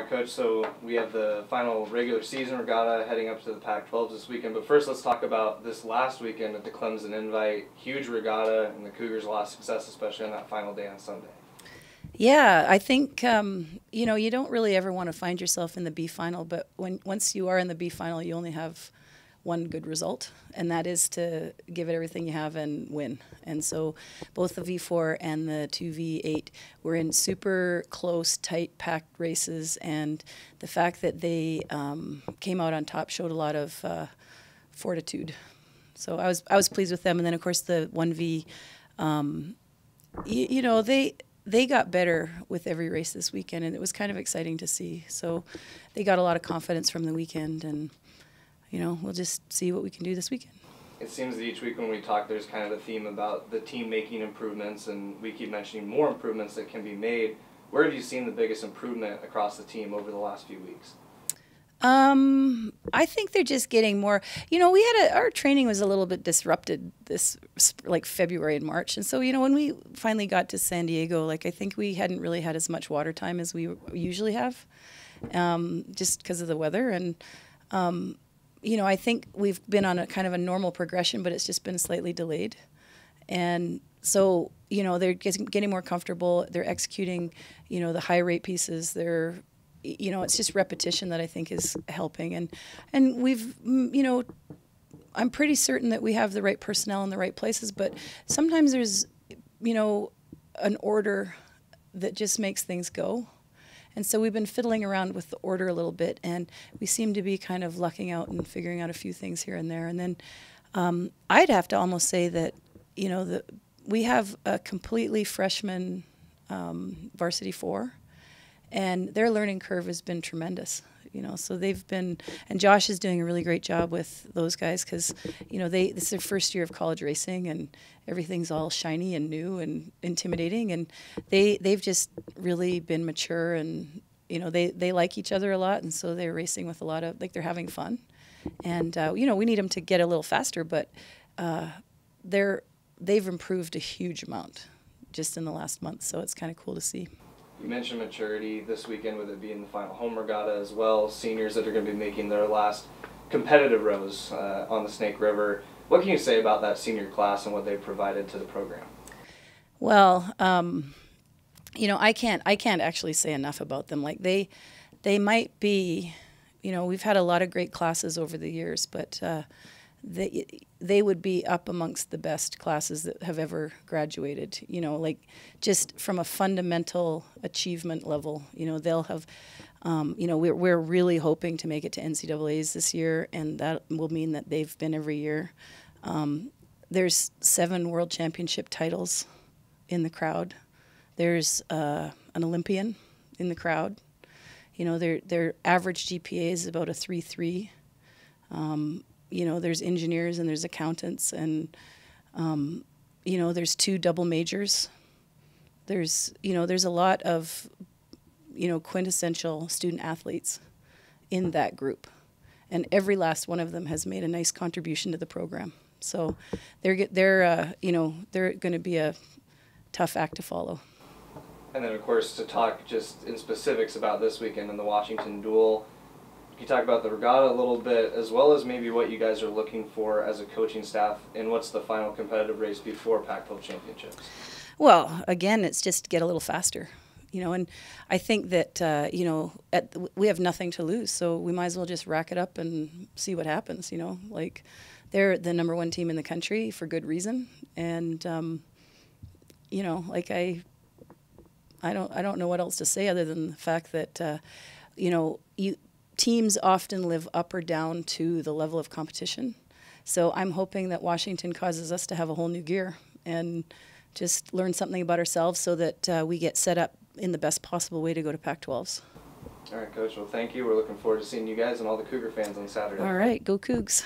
right, Coach, so we have the final regular season regatta heading up to the Pac-12s this weekend. But first, let's talk about this last weekend at the Clemson Invite. Huge regatta, and the Cougars' a lot of success, especially on that final day on Sunday. Yeah, I think, you know, you don't really ever want to find yourself in the B final, but once you are in the B final, you only have one good result, and that is to give it everything you have and win. And so both the V4 and the 2V8 were in super close, tight, packed races, and the fact that they came out on top showed a lot of fortitude. So I was pleased with them. And then, of course, the 1V, you know, they got better with every race this weekend, and it was kind of exciting to see. So they got a lot of confidence from the weekend, and you know, we'll just see what we can do this weekend. It seems that each week when we talk, there's kind of a theme about the team making improvements, and we keep mentioning more improvements that can be made. Where have you seen the biggest improvement across the team over the last few weeks? I think they're just getting more. You know, our training was a little bit disrupted this like February and March, and so you know when we finally got to San Diego, like I think we hadn't really had as much water time as we usually have, just because of the weather. And you know, I think we've been on a kind of a normal progression, but it's just been slightly delayed. And so, you know, they're getting more comfortable. They're executing, you know, the high rate pieces. They're, you know, it's just repetition that I think is helping. And we've, you know, I'm pretty certain that we have the right personnel in the right places, but sometimes there's, you know, an order that just makes things go. And so we've been fiddling around with the order a little bit, and we seem to be kind of lucking out and figuring out a few things here and there. And then I'd have to almost say that, you know, we have a completely freshman varsity 4, and their learning curve has been tremendous. You know, so they've been, and Josh is doing a really great job with those guys because, you know, this is their first year of college racing, and everything's all shiny and new and intimidating, and they've just really been mature, and you know they like each other a lot, and so they're racing with a lot of, like, they're having fun, and you know, we need them to get a little faster, but they've improved a huge amount just in the last month, so it's kind of cool to see. You mentioned maturity this weekend, with it being the final home regatta as well. Seniors that are going to be making their last competitive rows on the Snake River. What can you say about that senior class and what they've provided to the program? Well, you know, I can't actually say enough about them. Like they might be, you know, we've had a lot of great classes over the years, but they would be up amongst the best classes that have ever graduated, you know, like just from a fundamental achievement level. You know, they'll have, you know, we're really hoping to make it to NCAAs this year, and that will mean that they've been every year. There's 7 world championship titles in the crowd. There's an Olympian in the crowd. You know, their average GPA is about a 3.3. You know, there's engineers and there's accountants, and you know, there's 2 double majors. There's, you know, there's a lot of, you know, quintessential student athletes in that group, and every last one of them has made a nice contribution to the program. So they're you know, they're going to be a tough act to follow. And then, of course, to talk just in specifics about this weekend in the Washington duel. Can you talk about the regatta a little bit, as well as maybe what you guys are looking for as a coaching staff, and what's the final competitive race before Pac-12 championships? Well, again, it's just get a little faster, you know, and I think that, you know, we have nothing to lose, so we might as well just rack it up and see what happens, you know. Like, they're the #1 team in the country for good reason, and, you know, like I don't know what else to say other than the fact that, you know, teams often live up or down to the level of competition. So I'm hoping that Washington causes us to have a whole new gear and just learn something about ourselves so that we get set up in the best possible way to go to Pac-12s. All right, Coach. Well, thank you. We're looking forward to seeing you guys and all the Cougar fans on Saturday. All right. Go Cougs.